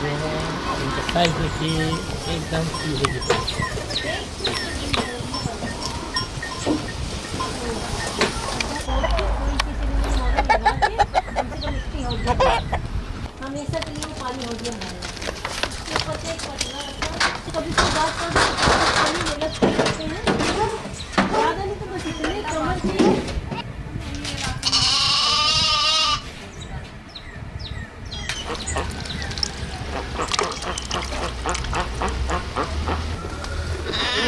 जो है इनका साइज देखिए एकदम चूहे की तरह। हमेशा के लिए पानी हो गया है कभी सुबह को पानी में लगते हैं ज़्यादा नहीं तो बस इतने कमर के